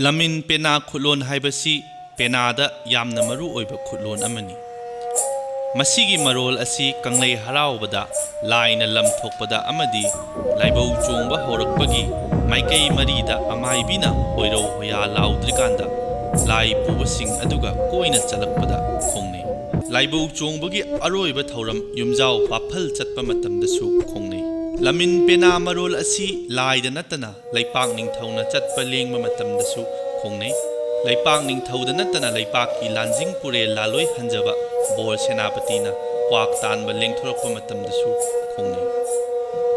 ꯂꯝꯃꯤꯟ ꯄꯦꯅꯥ ꯈꯨꯠꯂꯣꯟ ꯍꯥꯏꯕꯁꯤ ꯄꯦꯅꯥꯗ ꯌꯥꯝꯅ ꯃꯔꯨ ꯑꯣꯏꯕ ꯈꯨꯠꯂꯣꯟ ꯑꯃꯅꯤ꯫ ꯃꯁꯤꯒꯤ ꯃꯔꯣꯜ ꯑꯁꯤ ꯀꯪꯂꯩ ꯍꯔꯥꯎꯕꯗ, ꯂꯥꯏꯅ ꯂꯝ ꯊꯣꯛꯄꯗ ꯑꯃꯗꯤ ꯂꯥꯏꯕꯧ ꯆꯣꯡꯕ ꯍꯧꯔꯛꯄꯒꯤ ꯃꯥꯏꯀꯩ ꯃꯔꯤꯗ ꯑꯃꯥꯏꯕꯤꯅ ꯍꯣꯏꯔꯧ ꯍꯣꯌꯥ ꯂꯥꯎꯗ꯭ꯔꯤꯀꯥꯟꯗ ꯂꯥꯏ ꯄꯨꯕꯁꯤꯡ ꯑꯗꯨꯒ ꯀꯣꯏꯅ ꯆꯠꯂꯛꯄꯗ ꯈꯣꯡꯅꯩ꯫ ꯂꯥꯏꯕꯧ ꯆꯣꯡꯕꯒꯤ ꯑꯔꯣꯏꯕ ꯊꯧꯔꯝ ꯌꯨꯝꯖꯥꯎ ꯄꯥꯐꯜ ꯆꯠꯄ ꯃꯇꯝꯗꯁꯨ ꯈꯣꯡꯅꯩ꯫ ꯂꯝꯃꯤꯟ ꯄꯦꯅꯥ ꯃꯔꯣꯜ ꯑꯁꯤ ꯂꯥꯏꯗ ꯅꯠꯇꯅ ꯂꯩꯄꯥꯛ ꯅꯤꯡꯊꯧꯅ ꯆꯠꯄ ꯂꯦꯡꯕ ꯃꯇꯝꯗꯁꯨ ꯈꯣꯡꯅꯩ꯫ ꯂꯩꯄꯥꯛ ꯅꯤꯡꯊꯧꯗ ꯅꯠꯇꯅ ꯂꯩꯄꯥꯛꯀꯤ ꯂꯥꯟꯖꯤꯡ ꯄꯨꯔꯦꯜ ꯂꯥꯂꯣꯏ ꯍꯟꯖꯕ ꯕꯣꯔ ꯁꯦꯅꯥꯄꯇꯤꯅ ꯀ꯭ꯋꯥꯛ ꯇꯥꯟꯕ ꯂꯦꯡꯊꯣꯔꯛꯄ ꯃꯇꯝꯗꯁꯨ ꯈꯣꯡꯅꯩ꯫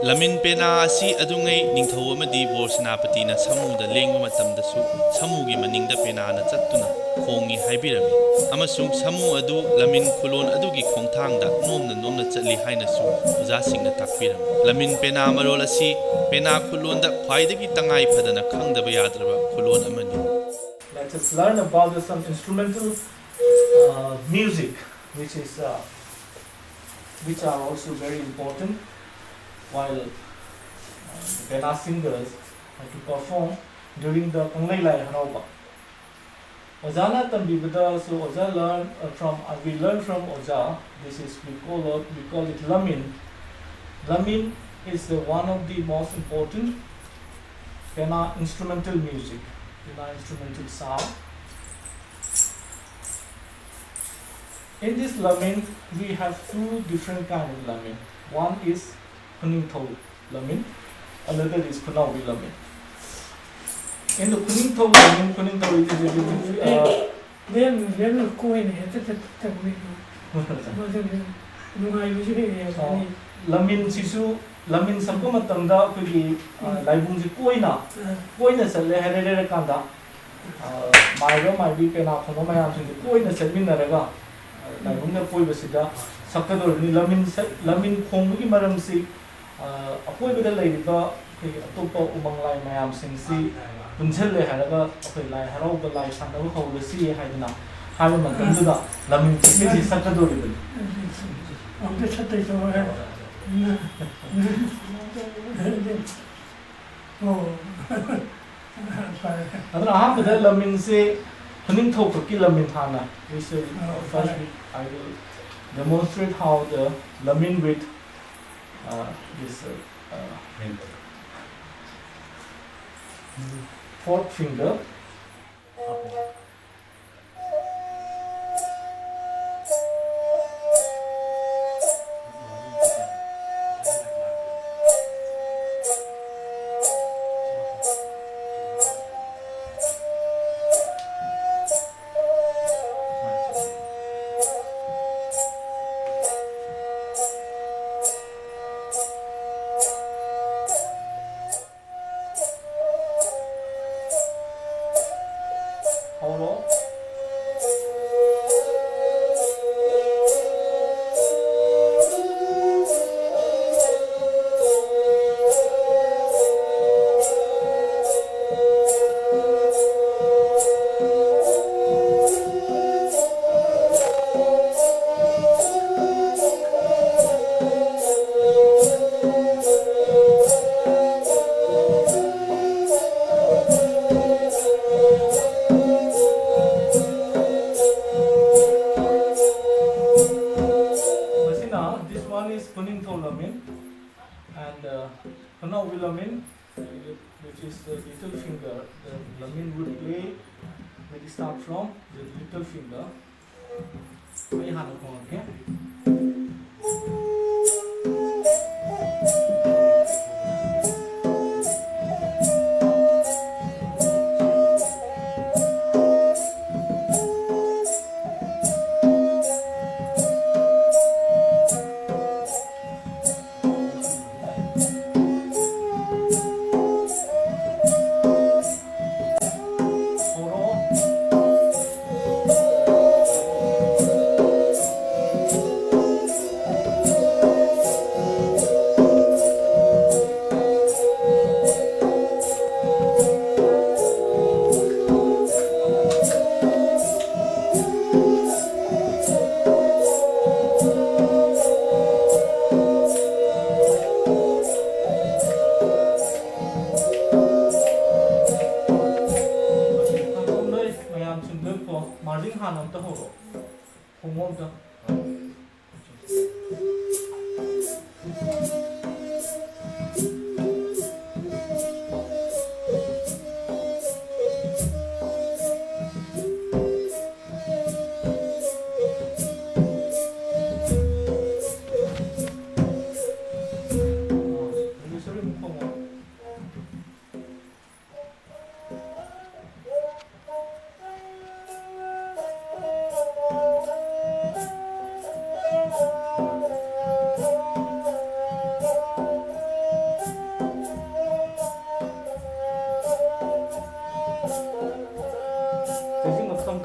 ꯂꯝꯃꯤꯟ ꯄꯦꯅꯥ ꯑꯁꯤ ꯑꯗꯨꯉꯩ ꯅꯤꯡꯊꯧ ꯑꯃꯗꯤ ꯕꯣꯔ ꯁꯦꯅꯥꯄꯇꯤꯅ ꯁꯃꯨꯗ ꯂꯦꯡꯕ ꯃꯇꯝꯗꯁꯨ ꯁꯃꯨꯒꯤ ꯃꯅꯤꯡꯗ ꯄꯦꯅꯥꯅ ꯆꯠꯇꯨꯅ ꯈꯣꯡꯏ ꯍꯥꯏꯕꯤꯔꯝꯃꯤ ꯑꯃꯁꯨꯡ ꯁꯃꯨ ꯑꯗꯨ ꯂꯝꯃꯤꯟ ꯈꯨꯂꯣꯟ ꯑꯗꯨꯒꯤ ꯈꯣꯡꯊꯥꯡꯗ ꯅꯣꯝꯅ ꯅꯣꯝꯅ ꯆꯠꯂꯤ ꯍꯥꯏꯅꯁꯨ ꯑꯣꯖꯥꯁꯤꯡꯅ ꯇꯥꯛꯄꯤꯔꯝꯃꯤ꯫ ꯂꯝꯃꯤꯟ ꯄꯦꯅꯥ ꯃꯔꯣꯜ ꯑꯁꯤ ꯄꯦꯅꯥ ꯈꯨꯠꯂꯣꯟꯗ ꯈ꯭ꯋꯥꯏꯗꯒꯤ ꯇꯉꯥꯏ ꯐꯗꯅ ꯈꯪꯗꯕ ꯌꯥꯗ꯭ꯔꯕ ꯈꯨꯠꯂꯣꯟ ꯑꯃꯅꯤ꯫ Let us learn about some instrumental music, which are also very important while the Pena singers have to perform during the Kanglai Lai Harauba. Ojana Tambibada, so Oja we learn from Oja. This is we call it Lamin. Lamin is one of the most important Pena instrumental music, Pena instrumental sound. In this lamin, we have two different kinds of lamin. One is Kuningthau lamin, another is Kunawi lamin. In the Kuningthau lamin, Kuningthau is lamin sisu lamin sampa matamda kuri laibung si koina salle harere kanda maiba maibi pena khono mayam sin koina selminaraga laibungna poibasida sakadorni lamin khonggi maramsi apoibada leiba atopa umang lai mayam singsi punjhalle haraga akhoi lai harauba lai sandabu hawlasi haidana haba matamda lamin si sakadoribani adana ahamada lamin se Kuningthau Pakki lamin hana. First I will demonstrate how the lamin with this fourth finger. And Kunawi lamin, which is the little finger, the lamin would play when you start from the little finger.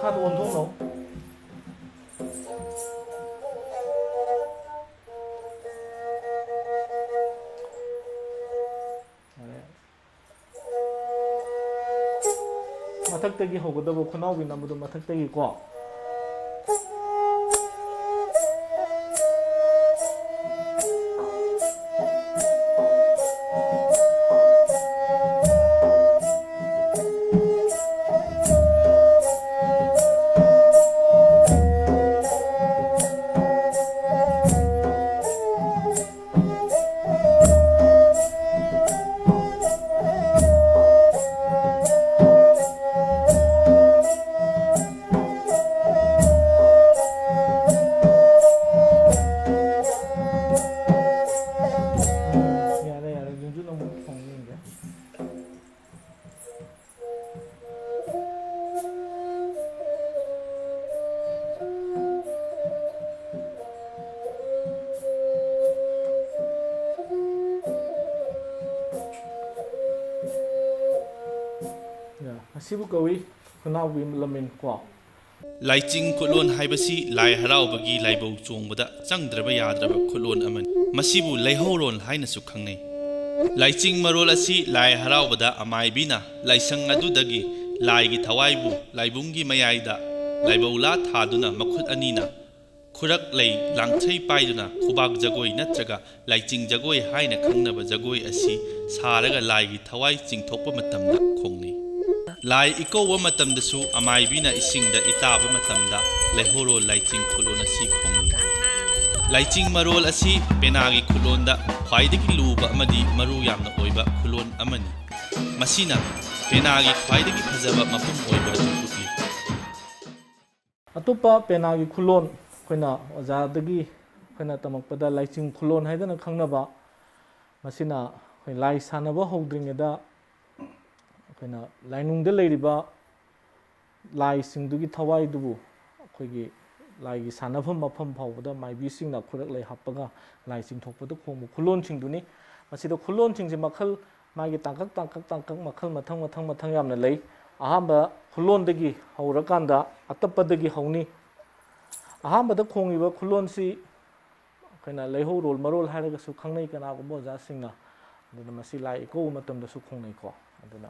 카드 원통로. 마탁대기 하고도 코나오기 나무도 마탁대기고. ꯁꯤꯕꯨ ꯀꯧꯏ ꯈꯨꯅꯥꯎꯒꯤ ꯂꯃꯤꯟ ꯀꯣ ꯂꯥꯏꯆꯤꯡ ꯈꯨꯠꯂꯣꯟ ꯍꯥꯏꯕꯁꯤ ꯂꯥꯏ ꯍꯔꯥꯎꯕꯒꯤ ꯂꯥꯏꯕꯧ ꯆꯣꯡꯕꯗ ꯆꯪꯗ꯭ꯔꯕ ꯌꯥꯗ꯭ꯔꯕ ꯈꯨꯠꯂꯣꯟ ꯑꯃꯅꯤ ꯃꯁꯤꯕꯨ ꯂꯩꯍꯧꯔꯣꯜ ꯍꯥꯏꯅꯁꯨ ꯈꯪꯅꯩ ꯂꯥꯏꯆꯤꯡ ꯃꯔꯣꯜ ꯑꯁꯤ ꯂꯥꯏ ꯍꯔꯥꯎꯕꯗ ꯑꯃꯥꯏꯕꯤꯅ ꯂꯥꯏꯁꯪ ꯑꯗꯨꯗꯒꯤ ꯂꯥꯏꯒꯤ ꯊꯋꯥꯏꯕꯨ ꯂꯥꯏꯕꯨꯡꯒꯤ ꯃꯌꯥꯏꯗ ꯂꯥꯏꯕꯧꯂꯥ ꯊꯥꯗꯨꯅ ꯃꯈꯨꯠ ꯑꯅꯤꯅ ꯈꯨꯔꯛ ꯂꯩ ꯂꯥꯡꯊꯩ ꯄꯥꯏꯗꯨꯅ ꯈꯨꯕꯥꯛ ꯖꯒꯣꯏ ꯅꯠꯇ꯭ꯔꯒ ꯂꯥꯏꯆꯤꯡ ꯖꯒꯣꯏ ꯍꯥꯏꯅ ꯈꯪꯅꯕ ꯖꯒꯣꯏ ꯑꯁꯤ ꯁꯥꯔꯒ ꯂꯥꯏꯒꯤ ꯊꯋꯥꯏ ꯆꯤꯡꯊꯣꯛꯄ ꯃꯇꯝꯗ ꯈꯣꯡꯅꯩ ꯂꯥꯏ ꯏꯀꯧꯕ ꯃꯇꯝꯗꯁꯨ ꯑꯃꯥꯏꯕꯤꯅ ꯏꯁꯤꯡꯗ ꯏꯇꯥꯕ ꯃꯇꯝꯗ ꯂꯩꯍꯧꯔꯣꯜ ꯂꯥꯏꯆꯤꯡ ꯈꯨꯠꯂꯣꯟ ꯑꯁꯤ ꯈꯣꯡꯅꯩ ꯂꯥꯏꯆꯤꯡ ꯃꯔꯣꯜ ꯑꯁꯤ ꯄꯦꯅꯥꯒꯤ ꯈꯨꯠꯂꯣꯟꯗ ꯈ꯭ꯋꯥꯏꯗꯒꯤ ꯂꯨꯕ ꯑꯃꯗꯤ ꯃꯔꯨ ꯌꯥꯝꯅ ꯑꯣꯏꯕ ꯈꯨꯠꯂꯣꯟ ꯑꯃꯅꯤ ꯃꯁꯤꯅ ꯄꯦꯅꯥꯒꯤ ꯈ꯭ꯋꯥꯏꯗꯒꯤ ꯐꯖꯕ ꯃꯄꯨꯝ ꯑꯣꯏꯕ ꯑꯗꯨ ꯎꯠꯂꯤ ꯑꯇꯣꯞꯄ ꯄꯦꯅꯥꯒꯤ ꯈꯨꯠꯂꯣꯟ ꯑꯩꯈꯣꯏꯅ ꯑꯣꯖꯥꯗꯒꯤ ꯑꯩꯈꯣꯏꯅ ꯇꯝꯃꯛꯄꯗ ꯂꯥꯏꯆꯤꯡ ꯈꯨꯠꯂꯣꯟ ꯍꯥꯏꯗꯅ ꯈꯪꯅꯕ ꯃꯁꯤꯅ ꯑꯩꯈꯣꯏ ꯂꯥꯏ ꯁꯥꯟꯅꯕ ꯍꯧꯗ꯭ꯔꯤꯉꯩꯗ ꯑꯩꯈꯣꯏꯅ ꯂꯥꯏꯅꯨꯡꯗ ꯂꯩꯔꯤꯕ ꯂꯥꯏꯁꯤꯡꯗꯨꯒꯤ ꯊꯋꯥꯏꯗꯨꯕꯨ ꯑꯩꯈꯣꯏꯒꯤ ꯂꯥꯏꯒꯤ ꯁꯥꯟꯅꯐꯝ ꯃꯐꯝ ꯐꯥꯎꯕꯗ ꯃꯥꯏꯕꯤꯁꯤꯡꯅ ꯈꯨꯔꯛ ꯂꯩ ꯍꯥꯞꯄꯒ ꯂꯥꯏ ꯆꯤꯡꯊꯣꯛꯄꯗ ꯈꯣꯡꯕ ꯈꯨꯠꯂꯣꯟꯁꯤꯡꯗꯨꯅꯤ ꯃꯁꯤꯗ ꯈꯨꯠꯂꯣꯟꯁꯤꯡꯁꯦ ꯃꯈꯜ ꯃꯥꯒꯤ ꯇꯥꯡꯀꯛ ꯃꯈꯜ ꯃꯊꯪ ꯌꯥꯝꯅ ꯂꯩ ꯑꯍꯥꯟꯕ ꯈꯨꯠꯂꯣꯟꯗꯒꯤ ꯍꯧꯔꯀꯥꯟꯗ ꯑꯇꯞꯄꯗꯒꯤ ꯍꯧꯅꯤ ꯑꯍꯥꯟꯕꯗ ꯈꯣꯡꯉꯤꯕ ꯈꯨꯠꯂꯣꯟꯁꯤ ꯑꯩꯈꯣꯏꯅ ꯂꯩꯍꯧꯔꯣꯜ ꯃꯔꯣꯜ ꯍꯥꯏꯔꯒꯁꯨ ꯈꯪꯅꯩ ꯀꯅꯥꯒꯨꯝꯕ ꯑꯣꯖꯥꯁꯤꯡꯅ ꯑꯗꯨꯅ ꯃꯁꯤ ꯂꯥꯏ ꯏꯀꯧꯕ ꯃꯇꯝꯗꯁꯨ ꯈꯣꯡꯅꯩꯀꯣ ꯑꯗꯨꯅ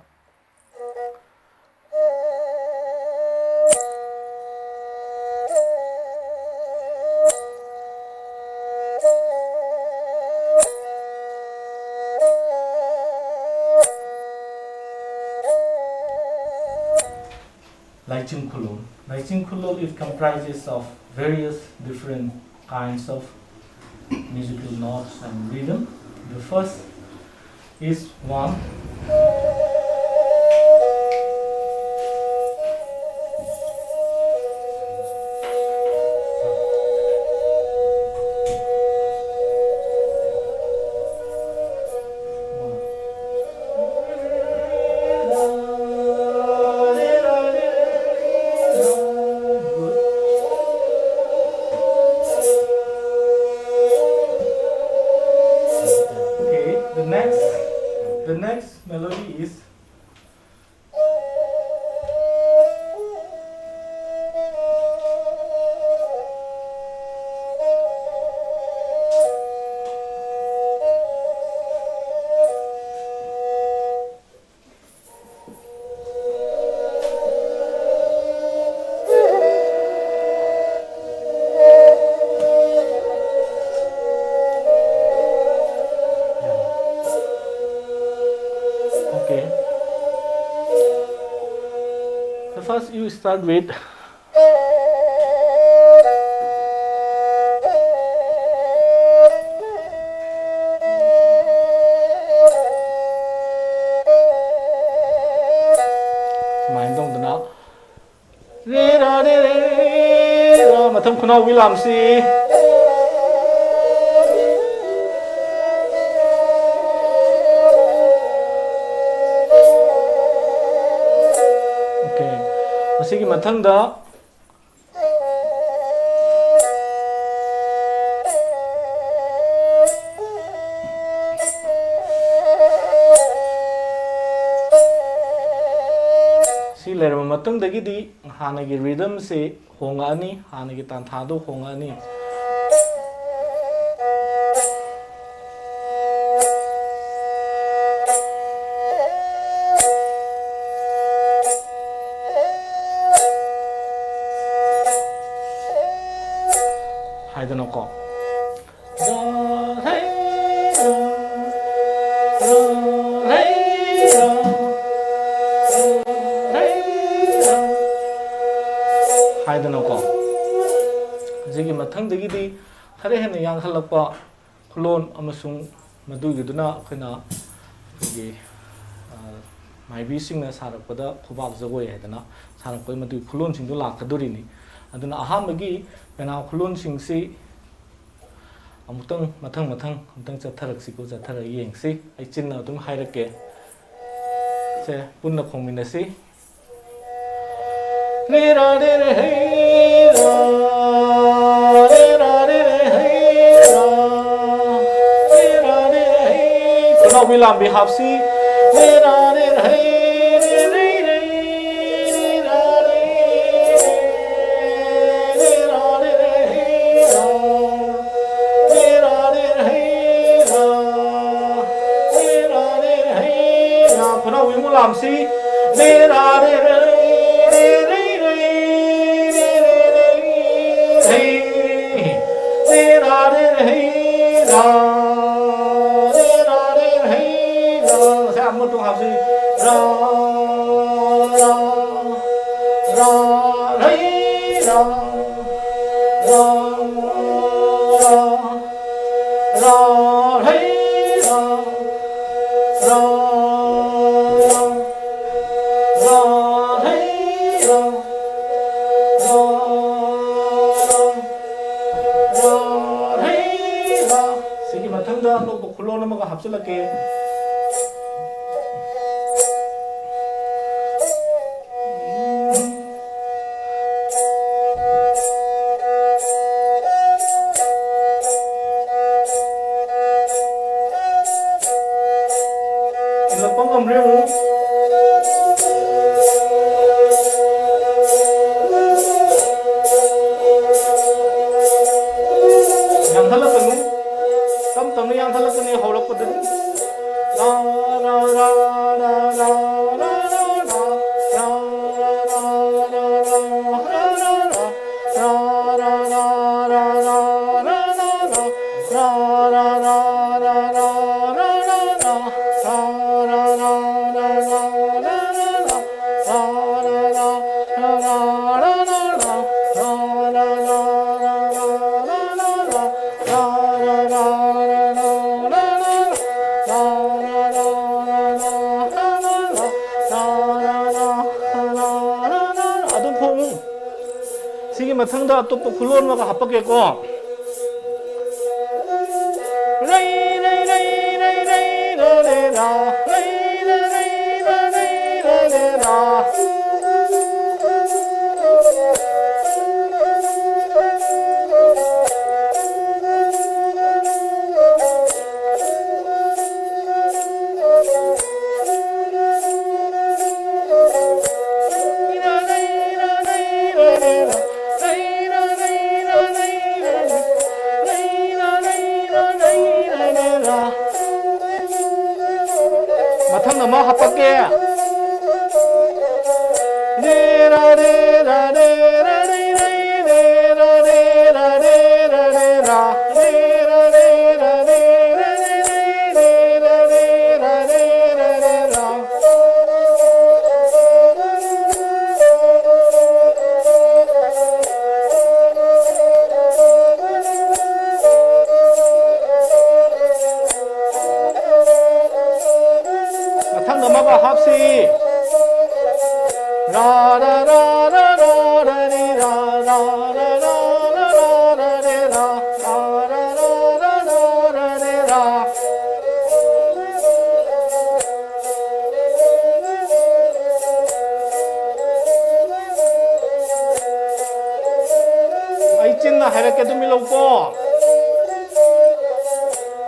Layching Khulol. Layching Khulol, it comprises of various different kinds of musical notes and rhythm. The first is one. The next melody is first you start with ꯈꯨꯅꯥꯎ ꯋꯤꯂꯥꯝꯁꯤ ꯑꯣꯀꯦ ꯃꯁꯤꯒꯤ ꯃꯊꯪꯗ ꯁꯤ ꯂꯩꯔꯕ ꯃꯇꯨꯡꯗꯒꯤꯗꯤ ꯍꯥꯟꯅꯒꯤ ꯔꯤꯗꯝꯁꯤ ꯍꯣꯡꯉꯛꯑꯅꯤ ꯍꯥꯟꯅꯒꯤ ꯇꯥꯟꯊꯥꯗꯣ ꯍꯣꯡꯉꯛꯑꯅꯤ ꯍꯥꯏꯗꯅꯀꯣ ꯍꯥꯏꯗꯅꯀꯣ ꯍꯧꯖꯤꯛꯀꯤ ꯃꯊꯪꯗꯒꯤꯗꯤ ꯈꯔ ꯍꯦꯟꯅ ꯌꯥꯡꯈꯠꯂꯛꯄ ꯈꯨꯂꯣꯟ ꯑꯃꯁꯨꯡ ꯃꯗꯨꯒꯤꯗꯨꯅ ꯑꯩꯈꯣꯏꯒꯤ ꯃꯥꯏꯕꯤꯁꯤꯡꯅ ꯁꯥꯔꯛꯄꯗ ꯈꯨꯕꯥꯛ ꯖꯒꯣꯏ ꯍꯥꯏꯗꯅ ꯁꯥꯔꯛꯄꯒꯤ ꯃꯗꯨꯒꯤ ꯈꯨꯂꯣꯟꯁꯤꯡꯗꯨ ꯂꯥꯛꯀꯗꯣꯔꯤꯅꯤ ꯑꯗꯨꯅ ꯑꯍꯥꯟꯕꯒꯤ ꯄꯦꯅꯥ ꯈꯨꯂꯣꯟꯁꯤꯡꯁꯤ ꯑꯃꯨꯛꯇꯪ ꯑꯃꯨꯛꯇꯪ ꯆꯠꯊꯔꯛꯁꯤꯀꯣ ꯆꯠꯊꯔꯒ ꯌꯦꯡꯁꯤ ꯑꯩ ꯆꯤꯟꯅ ꯑꯗꯨꯝ ꯍꯥꯏꯔꯛꯀꯦ ꯁꯦ ꯄꯨꯟꯅ ꯈꯣꯡꯃꯤꯟꯅꯁꯤ ꯂꯦꯔꯥ ꯂꯦꯔꯦ ꯍꯩꯔꯥ ꯂꯦꯔꯥ ꯂꯦꯔꯦ ꯍꯩꯔꯥ ꯂꯦꯔꯥ ꯂꯦꯔꯦ ꯍꯩ ꯈꯨꯅꯥꯎ ꯋꯤꯂꯥꯝꯕꯤ ꯍꯥꯞꯁꯤ ꯂꯦꯔꯥ ꯂꯦꯔꯦ ꯍꯩ ꯈꯨꯅꯥꯎ ꯂꯦꯔꯥ ꯂꯦꯔꯦ 시기 마탕다 또 굴러오는 거가 합슬할게 일로 뻥검 레오 시기 마탕다 또 굴러오는 거가 합박겠고 마탕다 뭐 합박게 마탕다 뭐가 합시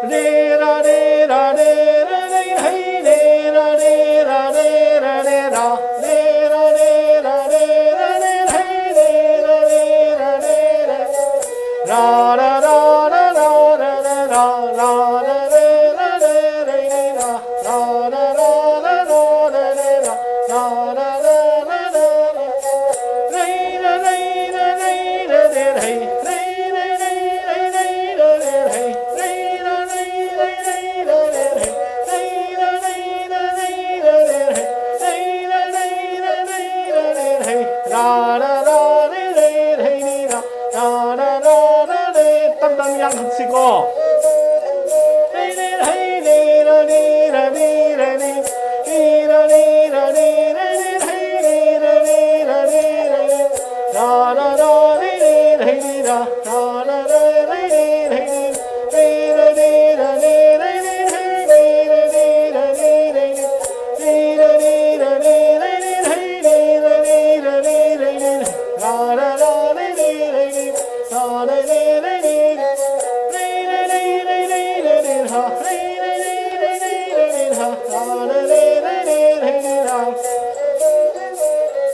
re ra re ra re ra re hey re ra re ra re ra re ra re ra re ra re ra re hey re ra re ra re ra ra ra ra ra ra ra ra ra ra re ra re re ra ra ra ra ra ra ra re ra ra ra ra ra ra re ra re ra re ra re hey re re re re re ra re hey re ra re re re ra re hey re ra re ra re ra re hey re ra re ra re ra re hey ra ra ra re re hey ra ra ra ra ra re tam tam yang khắc si ko re re hey re ra re ra re ra re ra re ra re ra re hey re ra re ra re ra re ra ra ra re re hey ra ra ra ra re re hey re ra re ra re ra re hey re ra re ra re ra re ra re ra re ra re hey re ra re ra re ra ra ra re re ra ra re re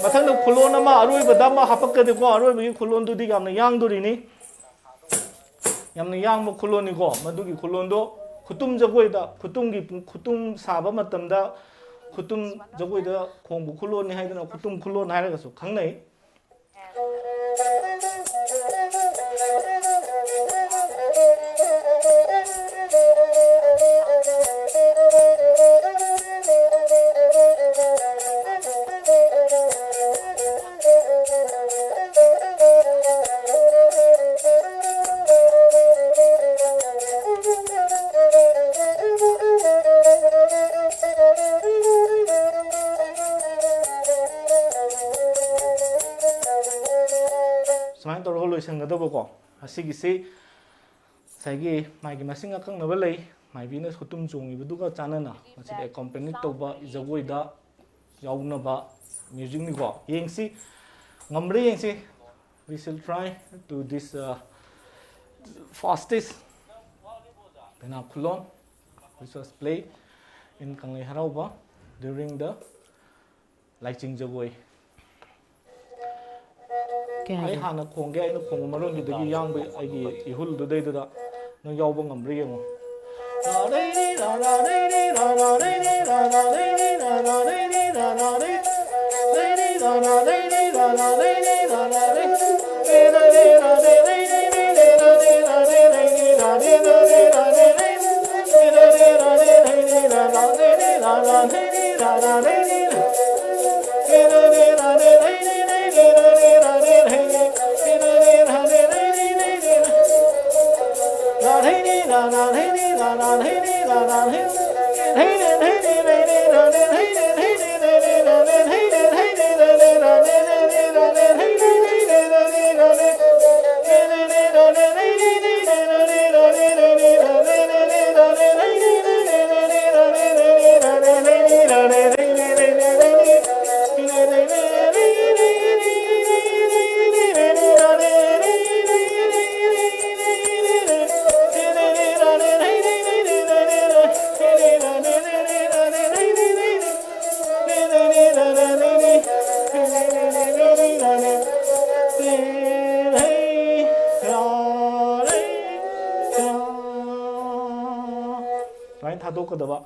mathang da khulon ama aroi ba dam ma hapak ka de ko aroi bi khulon du di gam na yang du ri ni yam na yang ma khulon ni ko madu gi khulon do khutum jagoi da khutum sa ba matam da khutum jagoi da khong bu khulon ni haidana khutum khulon hai ra ga su khang nei sumain tor holoi sangadabo ko asigi se sagi mai gi masing akang na balai mai bi na khutum chongi bu ka chanana masi de company to ba jagoi da yauna ba music ni ko yengsi ngamre yengsi we shall try to this fastest pena khulon which was played in Kanglei Harauba during the Laiching Jagoi. I hana khong ge ai no khong maron gi dagi yang bi ai gi ihul du dei da no yaw ba ngam ri mo ra dei ni ra ra dei ni ra ra dei ni ra ra dei ni ra ra dei ni ra ra dei ni ra ra dei ni ra ra dei ni ra ra dei re ra re ra dei dei ni re ra re ra dei dei ni ra re ra re ra dei dei re ra re ra dei dei ni ra ra dei ni ra ra dei ni ra ra dei ni re ra re ra dei dei ni re ra re ra dei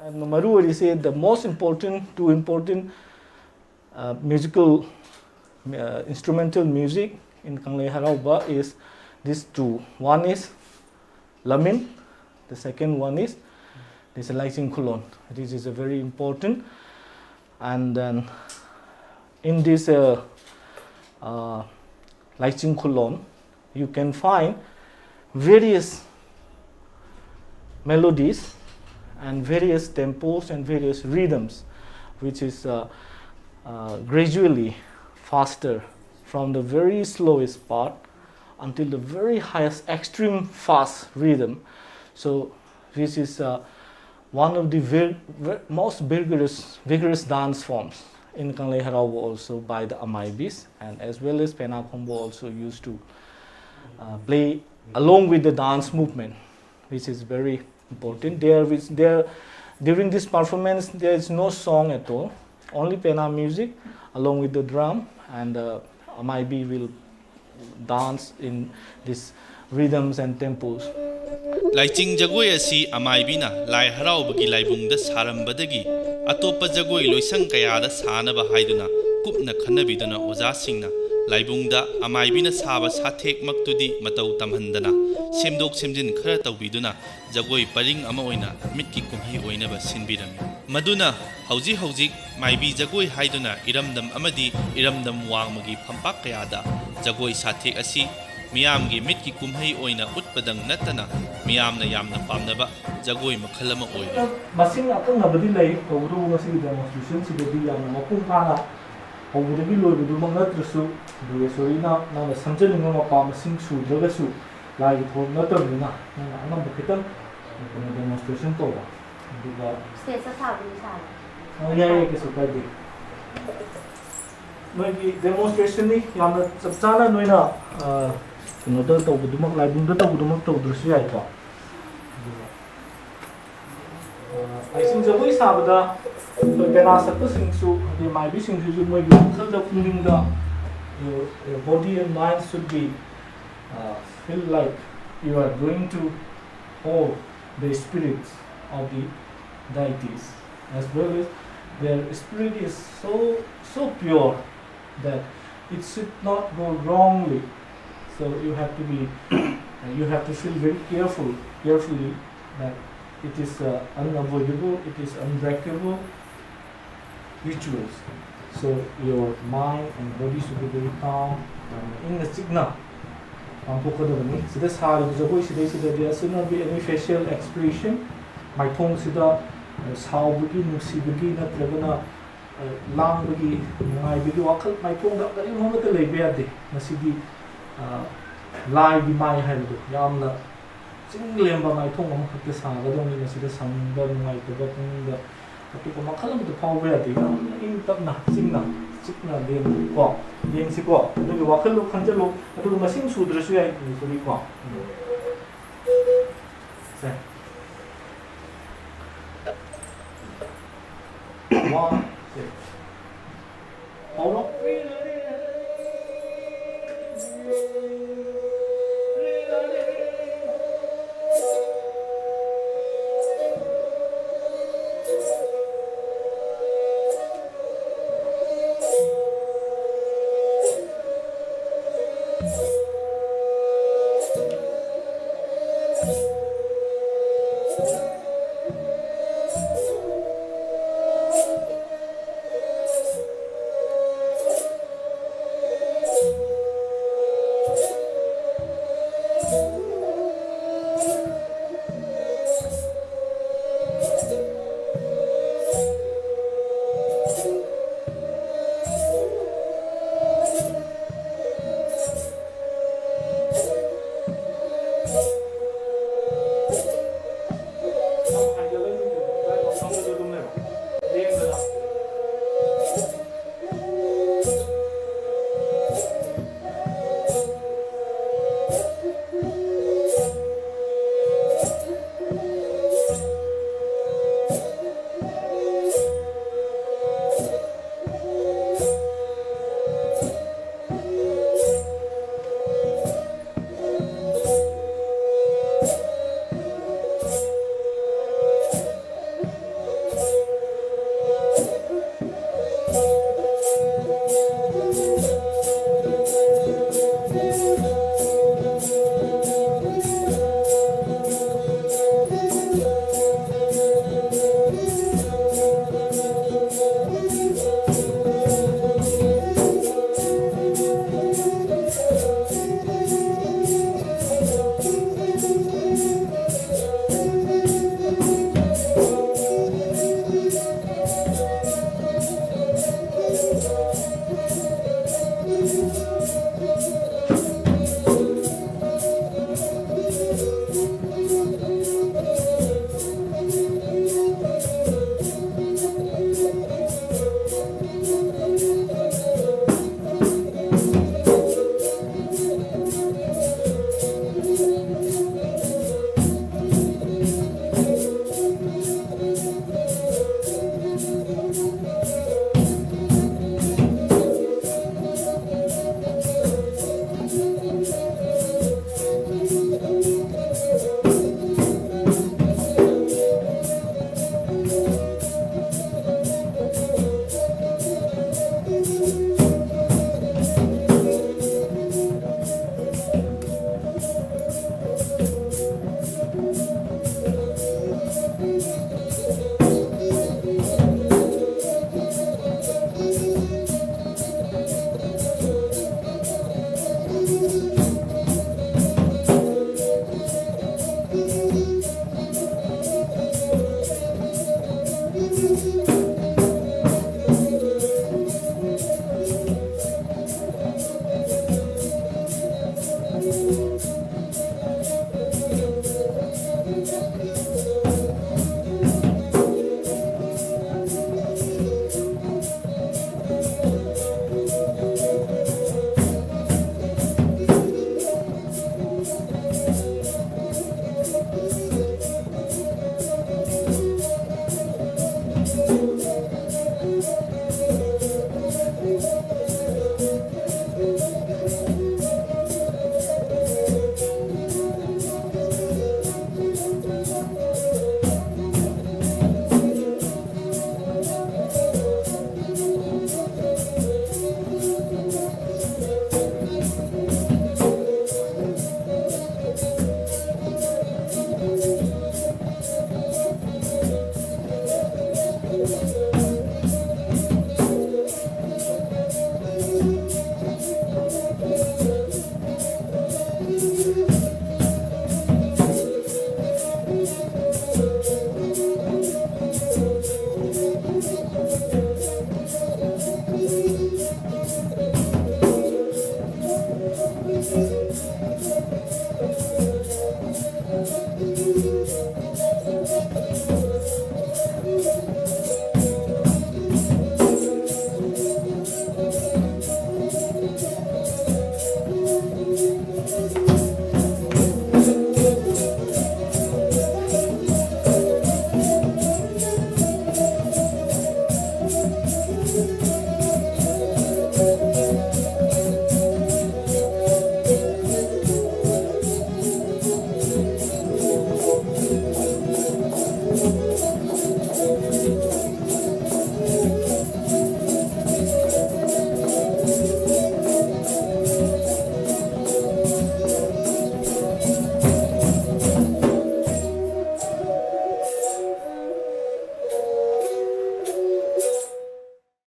And Maru say the most important, two important musical instrumental music in Kanglei Harauba is these two. One is Lamin, the second one is this Laiching Khulon. This is a very important. And then in this Laiching Khulon, you can find various melodies and various tempos and various rhythms, which is gradually faster from the very slowest part until the very highest extreme fast rhythm. So this is one of the most vigorous dance forms in Kanglei Harauba also by the Amaibis, and as well as Pena Khombo also used to play along with the dance movement, which is very important. During this performance, there is no song at all, only pena music along with the drum, and 𝗂𝗍 will dance in these rhythms and tempos. ꯂꯥꯏꯆꯤꯡ ꯖꯒꯣꯏ ꯑꯁꯤ 𝗂𝗍ꯕꯤꯅ ꯂꯥꯏ ꯍꯔꯥꯎꯕꯒꯤ ꯂꯥꯏꯕꯨꯡꯗ ꯁꯥꯔꯝꯕꯗꯒꯤ ꯑꯇꯣꯞꯄ ꯖꯒꯣꯏ ꯂꯣꯏꯁꯪ ꯀꯌꯥꯗ ꯁꯥꯅꯕ ꯍꯥꯏꯗꯨꯅ ꯀꯨꯞꯅ ꯈꯟꯅꯕꯤꯗꯨꯅ ꯑꯣꯖꯥꯁꯤꯡꯅ ꯂꯥꯏꯕꯨꯡꯗ 𝗂𝗍ꯕꯤꯅ ꯁꯥꯕ ꯁꯥꯊꯦꯛꯃꯛꯇꯨꯗꯤ ꯃꯇꯧ ꯇꯝꯍꯟꯗꯅ ꯁꯦꯝꯗꯣꯛ ꯁꯦꯝꯖꯤꯟ ꯈꯔ ꯇꯧꯕꯤꯗꯨꯅ ꯖꯒꯣꯏ ꯄꯔꯤꯡ ꯑꯃ ꯑꯣꯏꯅ ꯃꯤꯠꯀꯤ ꯀꯨꯝꯍꯩ ꯑꯣꯏꯅꯕ ꯁꯤꯟꯕꯤꯔꯝꯃꯤ꯫ ꯃꯗꯨꯅ ꯍꯧꯖꯤꯛ ꯍꯧꯖꯤꯛ ꯃꯥꯏꯕꯤ ꯖꯒꯣꯏ ꯍꯥꯏꯗꯨꯅ ꯏꯔꯝꯗꯝ ꯑꯃꯗꯤ ꯏꯔꯝꯗꯝ ꯋꯥꯡꯃꯒꯤ ꯐꯝꯄꯥꯛ ꯀꯌꯥꯗ ꯖꯒꯣꯏ ꯁꯥꯊꯦꯛ ꯑꯁꯤ ꯃꯤꯌꯥꯝꯒꯤ ꯃꯤꯠꯀꯤ ꯀꯨꯝꯍꯩ ꯑꯣꯏꯅ ꯎꯠꯄꯗꯪ ꯅꯠꯇꯅ ꯃꯤꯌꯥꯝꯅ ꯌꯥꯝꯅ ꯄꯥꯝꯅꯕ ꯖꯒꯣꯏ ꯃꯈꯜ ꯑꯃ ꯑꯣꯏꯔꯤ꯫ ꯃꯁꯤꯡ ꯑꯀꯛꯅꯕꯗꯤ ꯂꯩ, ꯇꯧꯕꯇꯕꯨ ꯃꯁꯤꯒꯤ ꯗꯦꯃꯣꯟꯁꯇ꯭ꯔꯦꯁꯟꯁꯤꯗꯗꯤ ꯌꯥꯝꯅ ꯃꯄꯨꯡ ꯐꯥꯅ ꯍꯧꯕꯗꯒꯤ ꯂꯣꯏꯕꯗꯨꯃꯛ ꯅꯠꯇ꯭ꯔꯁꯨ ꯗꯨꯔꯒꯦꯁꯣꯔꯤꯅ ꯅꯪꯅ ꯁꯝꯖꯅꯤꯡꯕ ꯃꯄꯥ ꯃꯁꯤꯡ ꯁꯨꯗ꯭ꯔꯒꯁꯨ ꯂꯥꯏꯒꯤ ꯊꯧꯔꯝ ꯅꯠꯇꯕꯅꯤꯅ ꯅꯪꯅ ꯑꯉꯝꯕ ꯈꯤꯇꯪ ꯗꯦꯃꯣꯟꯁꯇ꯭ꯔꯦꯁꯟ ꯇꯧꯕ, ꯑꯗꯨꯒ ꯁ꯭ꯇꯦꯖꯇ ꯁꯥꯕꯗꯤ ꯁꯥꯔꯦ ꯌꯥꯏ ꯀꯩꯁꯨ ꯀꯥꯏꯗꯦ꯫ ꯅꯣꯏꯒꯤ ꯗꯦꯃꯣꯟꯁꯇ꯭ꯔꯦꯁꯟꯅꯤ, ꯌꯥꯝꯅ ꯆꯞ ꯆꯥꯅ ꯅꯣꯏꯅ ꯀꯩꯅꯣꯗ ꯇꯧꯕꯗꯨꯃꯛ, ꯂꯥꯏꯕꯨꯡꯗ ꯇꯧꯕꯗꯨꯃꯛ ꯇꯧꯗ꯭ꯔꯁꯨ ꯌꯥꯏꯀꯣ꯫ ꯂꯥꯏꯆꯤꯡ ꯖꯒꯣꯏ ꯁꯥꯕꯗ ꯑꯩꯈꯣꯏ ꯄꯦꯅꯥ ꯁꯛꯄꯁꯤꯡꯁꯨ ꯑꯗꯩ ꯃꯥꯏꯕꯤꯁꯤꯡꯁꯤꯁꯨ ꯃꯣꯏꯒꯤ ꯋꯥꯈꯜꯗ ꯄꯨꯛꯅꯤꯡꯗ your body and mind should be feel like you are going to hold the spirits of the deities, as well as their spirit is so pure that it should not go wrongly. So you have to be you have to feel very carefully that it is unavoidable, it is unbreakable rituals. So your mind and body should be very calm and inna chikna pankokadabani. Sida sarib jagoi sidai sida there should not be any facial expression. Maithong sida saubagi nusibagi natragana langbagi nungaibagi wakhal maithong da kari mamata leiba yade. Masidi lai gi mai haidu yamna ꯆꯤꯡꯂꯦꯝꯕ ꯃꯥꯏꯊꯣꯡ ꯑꯃꯈꯛꯇ ꯁꯥꯒꯗꯧꯅꯤ, ꯃꯁꯤꯗ ꯁꯪꯕ ꯅꯨꯡꯉꯥꯏꯇꯕ ꯄꯨꯛꯅꯤꯡꯗ ꯑꯇꯣꯞꯄ ꯃꯈꯜ ꯑꯃꯗ ꯐꯥꯎꯕ ꯌꯥꯗꯦ꯫ ꯌꯥꯝꯅ ꯏꯪ ꯇꯞꯅ ꯆꯤꯡꯅ ꯆꯤꯛꯅ ꯂꯦꯡꯀꯣ ꯌꯦꯡꯁꯤꯀꯣ, ꯑꯗꯨꯒꯤ ꯋꯥꯈꯜꯗꯣ ꯈꯟꯖꯜꯂꯨ, ꯑꯗꯨꯒ ꯃꯁꯤꯡ ꯁꯨꯗ꯭ꯔꯁꯨ ꯌꯥꯏ ꯁꯣꯔꯤꯀꯣ꯫ ꯁꯦ 1 ꯍꯧꯔꯣ꯫